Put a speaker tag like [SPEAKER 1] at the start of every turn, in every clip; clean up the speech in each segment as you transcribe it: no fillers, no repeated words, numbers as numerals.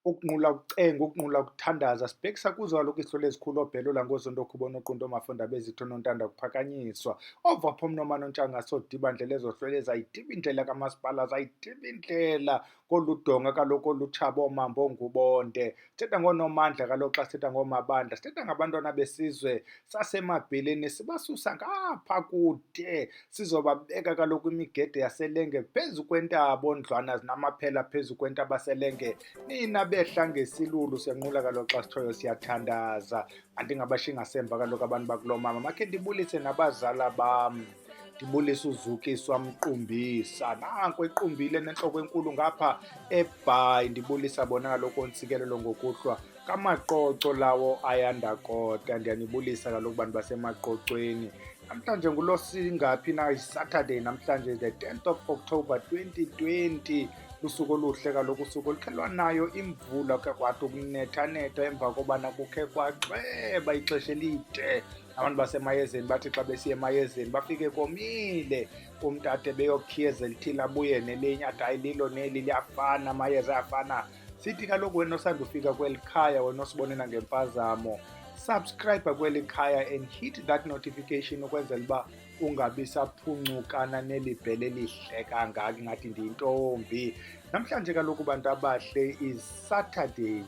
[SPEAKER 1] ukunqula ukucenga, ukunqula ukuthandaza, sibhekisa kuzo kaloku izihlolo ezikhulu oobhelula ngozonto okhubona oqunto omafunda bezitho nontanda kuphakanyiswa ovapho mnoma nontshanga sodiba ndlela ezohlwele zayidiba indlela kamasipala zayidiba indlela koludonga kaloku olutshaba oomambo ongubonde. Sithetha ngoonomandla kaloku xa sithetha ngoomabandla, sithetha ngabantwana besizwe sasemabheleni sibasusa ngapha kude sizobabeka kaloku imigede yaselenge phezu kwentaba ndlwana zinamaphela phezu kwentaba selenge. Nina behla ngesilulu siyanqula kaloku xa sitshoyo siyathandaza. Andingabashiya semva kaloku abantu bakulo mama. Makhe ndibulise nabazala bam, ndibulise uzukiswa mqumbisa, nanko equmbile nentloko enkulu ngapha eBhayi. Ndibulisa bona kaloku ontsikelelo ngokuhlwa kamaqoco lawo ayandakota. Ndiyanibulisa kaloku bantu basemaqocweni. Namhlanje ngulo singaphi na, yiSaturday namhlanje, the 10th of October 2020. Lusuku oluhle kaloku, usuku olukhelwa nayo imvula kwathi ukunetha-netha emva kobana kukhe kwaxweba ixesha elide. Abantu basemayezeni bathi xa besiya emayezeni bafike komile, umntu ade beyokhiyeza elithile abuye nelinye athi hayi lilo neli liyafana, amayeza ayafana. Sithi kaloku wena osanda ufika kweli khaya, wena osibonela ngempazamo, subscribe kweli khaya and hit that notification ukwenzela uba ungabi saphuncuka neli bhele lihle kangaka ingathi ndiyintombi. Namhlanje kaloku bantu abahle is Saturday.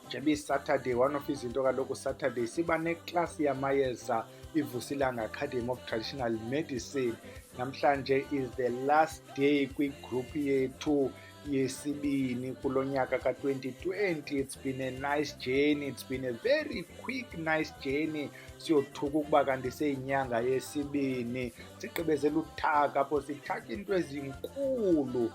[SPEAKER 1] Njeba iSaturday, one of izinto kaloku Saturday siba neklasi yamayeza iVusilanga Academy of Traditional Medicine. Namhlanje is the last day kwigroup yethu yesibini kulo nyaka ka-2020. It's been a nice journey, it's been a very quick nice journey. Siyothuka ukuba kanti seyinyanga yesibini, sigqibezela uthaka apho sithaka into ezinkulu.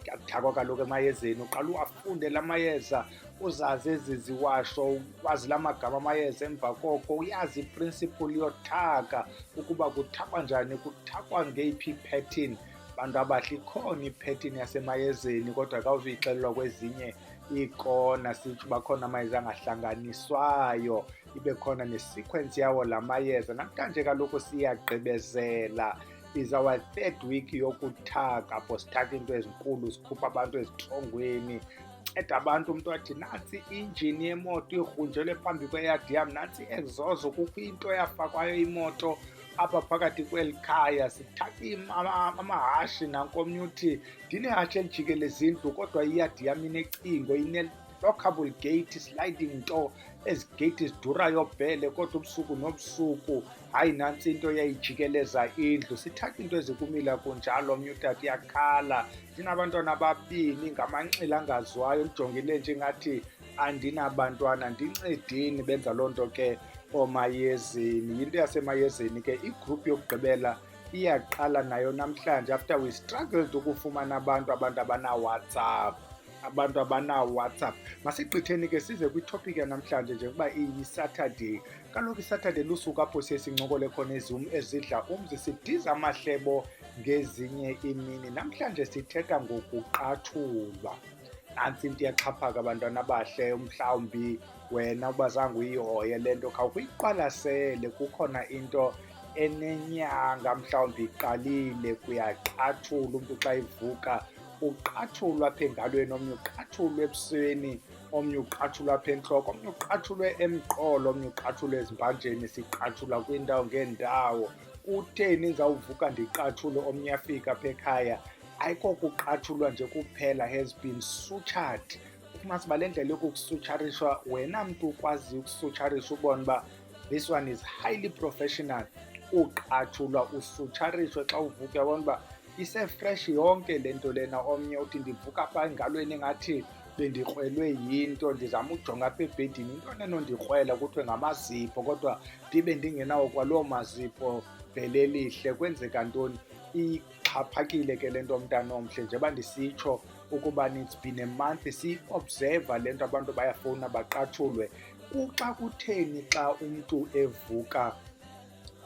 [SPEAKER 1] Kuyathakwa kaloku emayezeni, uqala uwafunde la mayeza, uzazi ezi ziwasho, wazi la magama amayeza. Emva koko uyazi iprinsipuli yothaka ukuba kuthakwa njani, kuthakwa ngeyiphi ipattern. Bantu abahle, ikhona ipattern yasemayezeni kodwa kawuzuyixelelwa kwezinye iikona. Sitsho uba khona amayeza angahlanganiswayo, ibe khona nesequence yawo la mayeza. Namhlanje kaloku siyagqibezela, is our 3rd week yokuthaka apho sithaka into ezinkulu, sikhupha abantu ezitrongweni, nceda abantu. Umntu athi nantsi i-injini yemoto irhunjelwe phambi kweyadi yam, nantsi i-exhaust, kukho into eyafakwayo imoto apha phakathi kweli khaya. Sithaka amahashi, nankomnye uthi ndinehashe elijikeleza indlu kodwa iyadi yam inecingo, ine-lockable gate, sliding nto. Ezi gate zidurayo bhele kodwa ubusuku nobusuku hayi nantsi into yayijikeleza indlu. Sithaka into ezikumila kunjalo. Omnye utata iyakhala, ndinabantwana ababini ngamanxila angaziwayo, ndijongile nje ngathi andinabantwana, ndincedini. Benza loo nto ke oomayezeni, yinto yasemayezeni ke. Igroup yokugqibela iyaqala nayo namhlanje after we struggled ukufumana abantu abana-WhatsApp, Masigqitheni ke size kwitopic yanamhlanje njengoba iyi-Saturday. Kaloku iSaturday lusuku apho siye sincokole khona ezidla umzi, sidiza amahlebo ngezinye imini. Namhlanje sithetha ngokuqatshulwa. Nantsi into iyaxhaphaka bantwana abahle, mhlawumbi wena uba zange uyihoye le nto khawuyiqwalasele. Kukhona into enenyanga mhlawumbi iqalile, kuyaqatshulwa umntu xa ivuka. Uqatshulwa apha engalweni, omnye uqatshulwe ebusweni, omnye uqatshulwa apha entloko, omnye uqatshulwe emqolo, omnye uqatshulwe ezimbanjeni. Siqatshulwa kwiindawo ngeendawo. Kutheni ndizawuvuka ndiqatshulwe, omnye afika apha ekhaya? Ayiko kuqatshulwa nje kuphela, has been sutured. Ufumanise uba le ndlela yokukusutsharishwa, wena mntu ukwaziyo ukusutsharisha ubone uba this one is highly professional. Uqatshulwa usutsharishwe xa uvuka, uyabona uba isefresh yonke le nto lena. Omnye uthi ndivuka apha engalweni ngathi bendikrwelwe yinto, ndizama ujonga apha ebhedini into nenondikrwela kuthiwe ngamazipho kodwa ndibe ndingenawo kwaloo mazipho. Bhele lihle, kwenzeka ntoni? Ixhaphakile ke le nto mntana omhle. Njengoba ndisitsho ukuba it's been a month siyi-observa le nto, abantu bayafowuna baqatshulwe. Kuxa kutheni xa umntu evuka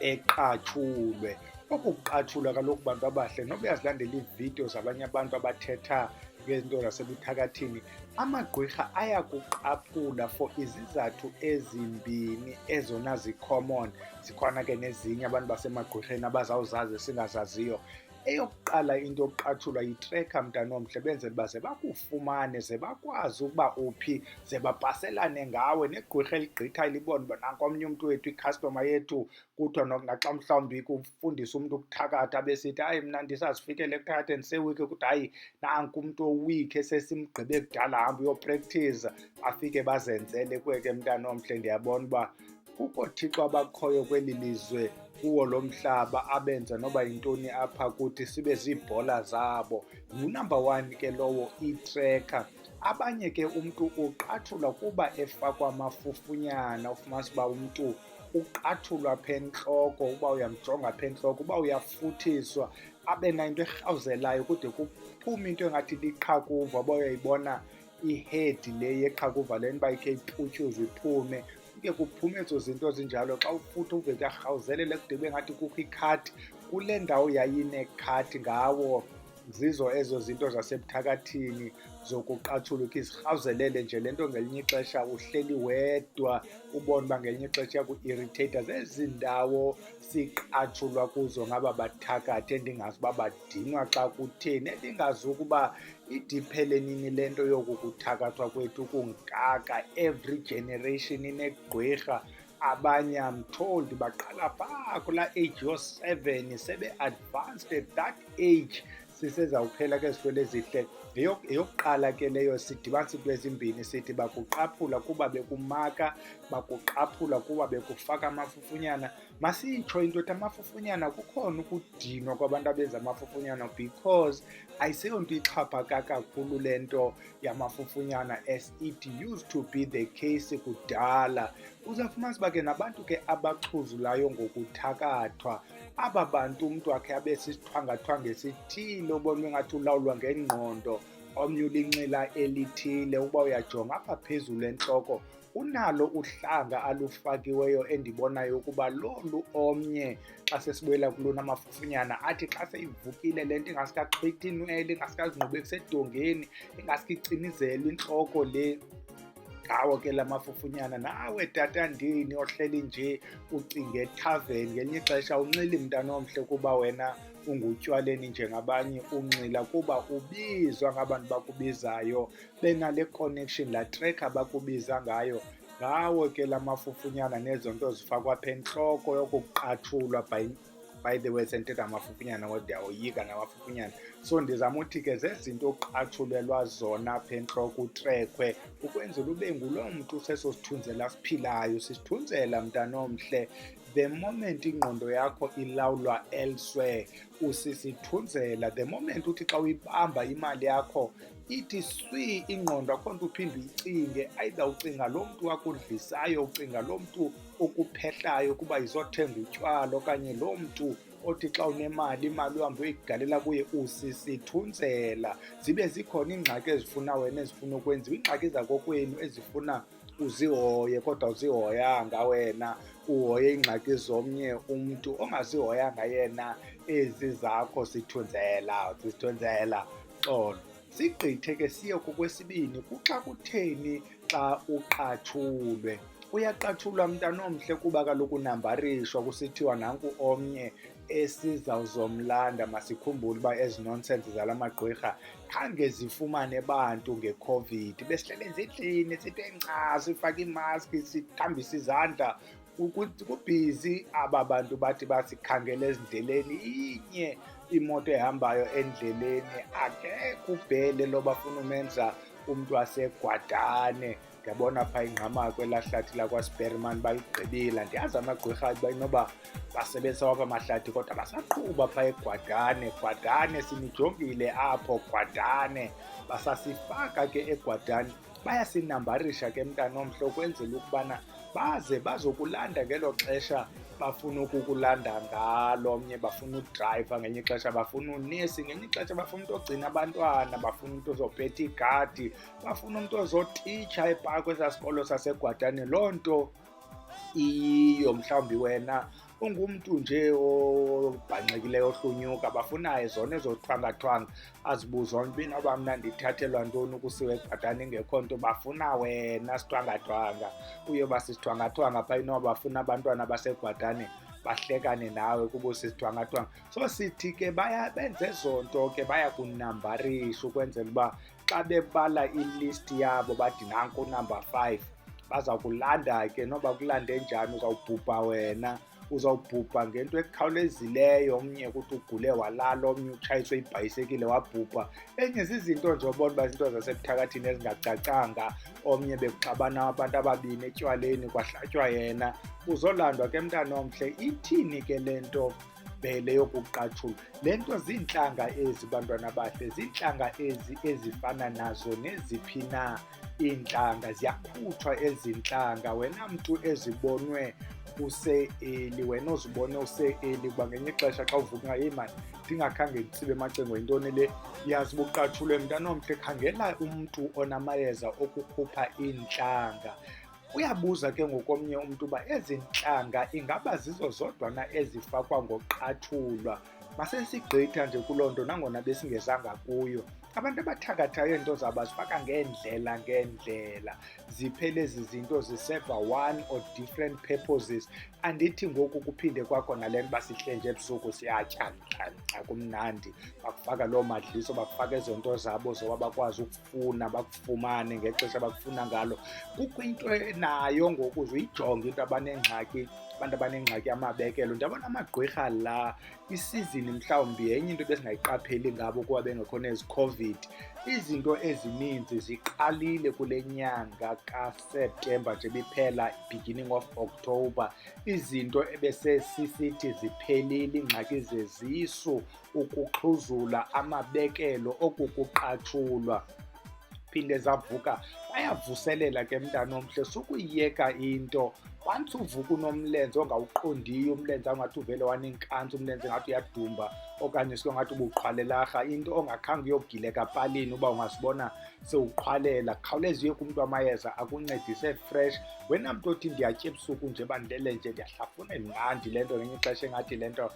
[SPEAKER 1] eqatshulwe? Oku kuqatshulwa kaloku bantu abahle, noba uyazilandela iividiyo zabanye abantu abathetha ngezinto zasebuthakathini, amagqwirha ayakuqaphula for izizathu ezimbini ezona zicommon. Zikhona ke nezinye abantu basemagqwirheni abazawuzazi singazaziyo. Eyokuqala into yokuqatshulwa yitrekha mntanomhle, benzela uba ze bakufumane, ze bakwazi ukuba uphi, ze babhaselane ngawe negqwirha eligqithayo libone uba nanko omnye umntu wethu, ikhastoma yethu. Kuthiwa naxa mhlawumbi kufundisa umntu ukuthakatha abesithi hayi mna ndisazifikele ekuthakatheni sewiki, kuthi hayi nanku umntu owikhi esesimgqibe kudala, hamba uyoprekthiza. Bafike bazenzele kuwe ke mntanomhle. Ndiyabona uba kukho Thixo abakhoyo kweli lizwe kuwo lo mhlaba abenza noba yintoni apha kuthi sibe ziibhola zabo. Ngunumber one ke lowo itrekha. Abanye ke umntu uqatshulwa kuba efakwa amafufunyana. Ufumanise uba umntu uqatshulwa apha entloko, uba uyamjonga apha entloko, uba uyafuthiswa abe nayo into erhawuzelayo kude kuphume into engathi liqhakuva. Uba uyayibona ihedi le yeqhakuva leni uba ikhe iputyuzwe iphume, ke kuphume ezo zinto zinjalo. Xa ufutha uve kuyarhawuzelela kude kube ngathi kukho ikhathi kule ndawo yayinekhathi ngawo. Zizo ezo zinto zasebuthakathini zokuqatshulwa, ukhe izirhawuzelele nje le nto ngelinye ixesha uhleli wedwa ubone uba ngelinye ixesha yaku-iritheyitha. Zezi ndawo siqatshulwa kuzo ngaba bathakathi endingazi uba badinwa xa kutheni, endingazi ukuba idiphele nini le nto yoku kuthakathwa kwethu kungaka. Every generation inegqwirha. Abanye I'm told baqala phaa kulaa age yo-7, sebe-advanced at that age. Sisezawuphela ke zihlwele ezihle. Yeyokuqala ke leyo sidibanisa iinto ezimbini, sithi bakuqaphula kuba bekumaka, bakuqaphula kuba bekufaka amafufunyana. Masitsho into ethi amafufunyana kukhona ukudinwa kwabantu abenza amafufunyana, because ayiseyonto ixhaphaka kakhulu le nto yamafufunyana as it used to be the case kudala. Uzawufumanisa uba ke nabantu ke abaxhuzulayo ngokuthakathwa, aba bantu umntu wakhe abe sisithwangathwanga esithile, ubone ngathi ulawulwa ngengqondo, omnye ulinxila elithile. Uba uyajonga apha phezulu entloko unalo uhlanga alufakiweyo endibonayo ukuba lolu omnye xa sesibuyela kulona mafufunyana athi xa seyivukile le nto ingasikaqhithi inwele, ingasikazingqubeki sedongeni, ingasikicinezelwa intloko le. Ngawo ke la mafufunyana. Nawe tatandini ohleli nje ucinga ethaveni, ngelinye ixesha unxili mntanomhle kuba wena ungutywaleni njengabanye, unxila kuba ubizwa ngabantu bakubizayo, benale connection, laa trekha bakubiza ngayo. Ngawo ke la mafufunyana nezo nto zifakwa apha entloko yokuqatshulwa. By the way, senthetha amafufunyana kodwa ndiyawoyika namafufunyana. So ndizama uthi ke zezinto oqatshulelwa zona apha entloko, utrekhwe, ukwenzela ube nguloo mntu seso sithunzela siphilayo. Sisithunzela mntanomhle. The moment ingqondo yakho ilawulwa elsewhere, usisithunzela. The moment uthi xa uyibamba imali yakho ithi swi ingqondo, akho nto uphinde uyicinge. Either ucinga lo mntu wakudlisayo, ucinga lo mntu okuphehlayo kuba izothenga utywala, okanye lo mntu othi xa unemali imali uhambe uyoyigalela kuye. Usisithunzela. Zibe zikhona iingxaki ezifuna wena ezifuna ukwenziwa, iingxaki zakokwenu ezifuna uzihoye kodwa uzihoyanga wena, uhoye iingxaki zomnye umntu ongazihoyanga yena. Ezi zakho sithunzela, sisithunzela. Xolo. Sigqithe ke siye kokwesibini, kuxa kutheni xa uqatshulwe. Uyaqatshulwa mntanomhle kuba kaloku unambarishwa, kusithiwa nanku omnye esizawuzomlanda. Masikhumbule uba ezi nonsense zala magqwirha khange zifumane bantu ngeCOVID. Besihlele ezindlini sithe nca, sifake iimaski, sithambise izandla, kubhizi. Aba bantu bathi basikhangela ezindleleni, inye imoto ehambayo endleleni, akekho ubhele lo bafuna umenza umntu waseGwadane. Ndiyabona phaa ingqama kwelaa hlathi lakwaSperman bayigqibile. Andiyazi amagqwirha noba basebenzisa wapha amahlathi kodwa basaqhuba phaa eGwadane. Gwadane sinijongile apho, Gwadane. Basasifaka ke eGwadane, bayasinambarisha ke mntanomhle ukwenzela ukubana baze bazokulanda ngelo xesha bafuna ukukulanda ngalo. Omnye bafuna udrayiva, ngenye ixesha bafuna unesi, ngenye ixesha bafuna umntu ogcina abantwana, bafuna umntu ozopetha igadi, bafuna umntu ozotitsha ephaa kwesaa sikolo saseGwadane. Loo nto iyiyo. Mhlawumbi wena ungumntu nje obhanxekileyo ohlunyuka, bafuna zona ezothwangathwanga. Azibuzwa uba inoba mna ndithathelwa ntoni ukusiwa eGwadane ingekho nto. Bafuna wena sithwangathwanga. Uyoba sisithwangathwanga phaa inoba bafuna abantwana baseGwadane. bahlekane nawe kuba usisithwangathwanga. So sithi ke benza ezo nto ke bayakunambarisha ukwenzela uba xa bebala ilist yabo bathi nanku number 5 baza kulanda ke, noba kulande njani uzawubhubha wena, uzawubhubha ngento ekhawulezileyo. Omnye kuthi ugule walala, omnye utshayiswe ibhayisekile wabhubha. Enye zizinto nje obona uba zinto zasebuthakathini ezingacacanga. Omnye bekuxabana abantu ababini etywaleni kwahlatywa yena. Uzolandwa ke mntana omhle. Ithini ke le nto bele yokuqatshulwa? Le nto ziintlanga ezi bantwana bahle, ziintlanga ezi ezifana nazo neziphi na iintlanga. Ziyakhutshwa ezi ntlanga. Wena mntu ezibonwe use-early, wena uzibone use-early kuba ngenye ixesha xa uvuka yeyi mani ndingakhange nditsibe emacingo yintoni le, yazi buqatshulwe mntana omhle. Khangela umntu onamayeza okukhupha iintlanga. Uyabuza ke ngokomnye umntu uba ezi ntlanga ingaba zizo zodwa na ezifakwa ngoqatshulwa. Masesigqitha nje kuloo nto nangona besingezanga kuyo. Abantu abathakathayo iinto zabo bazifaka ngeendlela. Ziphele ezi zinto ziseva one or different purposes. Andithi ngoku kuphinde kwakho nale nto basihle nje ebusuku siyatya nca kumnandi. Bakufaka loo madliso, bakufaka ezo nto zabo zoba bakwazi ukufuna bakufumane ngexesha bakufuna ngalo. Kukho into nayo ngoku uzuyijonga into abanengxaki, abantu abanengxaki yamabekelo. Ndiyabona amagqwirha la isizini mhlawumbi yenye into besingayiqapheli ngabo kuba bengekho nezi COVID. Izinto ezininzi ziqalile kule nyanga kaSeptemba nje biphela, beginning of October. Izinto ebesesisithi ziphelile, iingxaki zezisu, ukuxhuzula, amabekelo, okukuqatshulwa. Phinde zavuka, bayavuselela ke mntana omhle. Sukuyiyeka into. Once uvuka unomlenze ongawuqondiyo, umlenze angathi uvele wanenkantsi, umlenze ngathi uyadumba okanye sike ngathi ubuqhwalelarha, into ongakhange uyogileka palini uba ungasibona sewuqhwalela, khawuleza uyeke umntu amayeza akuncedise fresh. Wena mntu othi ndiyatya ebusuku nje bandilele nje ndiyahlafuna imnandi le nto, ngenye ixesha engathi le nto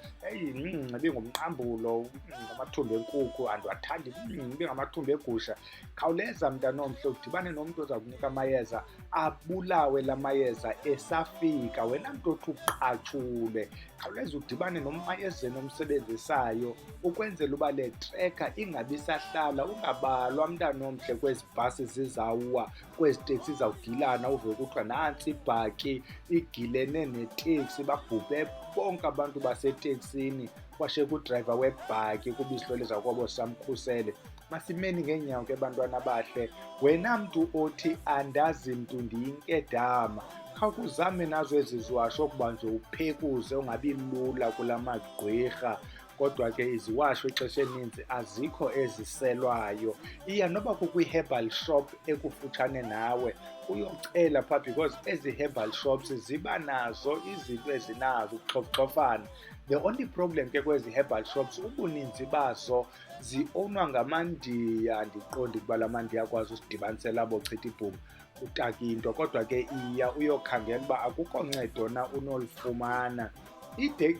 [SPEAKER 1] ibingumqambulo, ngamathumbu enkukhu andiwathandi, ibingamathumbu egusha. Khawuleza mntana omhle udibane nomntu oza kunika amayeza, abulawe la mayeza esafika. Wena mntu othi uqatshulwe, khawuleza udibane nomayezeni omsebenzisayo ukwenzela uba le treka ingabi sahlala. Ungabalwa mntana omhle kwezi bhasi zizawuwa, kwezi teksi zawugilana uve kuthiwa nantsi ibhaki igilene neteksi, babhubhe bonke abantu baseteksini, kwashiyeka udrayiva webhaki kuba izihlolo zakwabo samkhusele. Masimeni ngeenyawo ke bantwana bahle. Wena mntu othi andazi mntu ndiyinkedama, khawukuzame nazo ezi ziwasho okuba nje uphekuze ungabi lula kula magqwirha. Kodwa ke iziwasho ixesha elininzi azikho eziselwayo. Iya noba kukwi-herbal shop ekufutshane nawe uyocela phaa, because ezi herbal shops ziba nazo izinto ezinazo uxhofxofana. The only problem ke kwezi herbal shops, ubuninzi bazo zi-ownwa ngamaNdiya. Andiqondi ukuba la maNdiya akwazi usidibanisela bochitha ibhuma utaki into. Kodwa ke iya uyokhangela uba akukho ncedo na unolufumana. Ide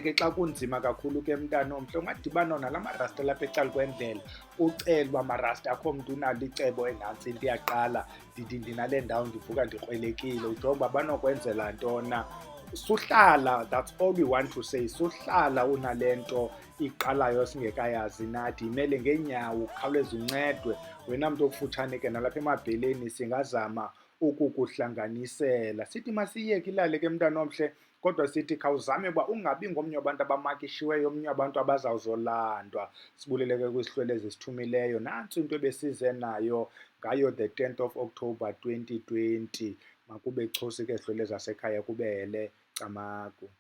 [SPEAKER 1] ke xa kunzima kakhulu ke mntana omhle, ungadibana nala marasta lapha ecala kwendlela, ucela uba marasta akho mntu unalo icebo enantsi into iyaqala, ndinale ndawo ndivuka ndikrwelekile. Ujonga uba banokwenzela ntona. Suhlala, that's all we want to say. Suhlala unale nto iqalayo singekayazi nathi, imele ngeenyawo, khawuleza uncedwe. Wena mntu okufutshane ke nalapha emabheleni singazama ukukuhlanganisela. Sithi masiyeke ilale ke mntana omhle, kodwa sithi khawuzame uba ungabi ngomnye wabantu abamakishiweyo, omnye wabantu abazawuzolandwa. Sibulele ke kwisihlwele ezisithumileyo. Nantsi into ebesize nayo ngayo the 10th of October 2020. Makube chusi ke sihlwele zasekhaya, kubele camagu.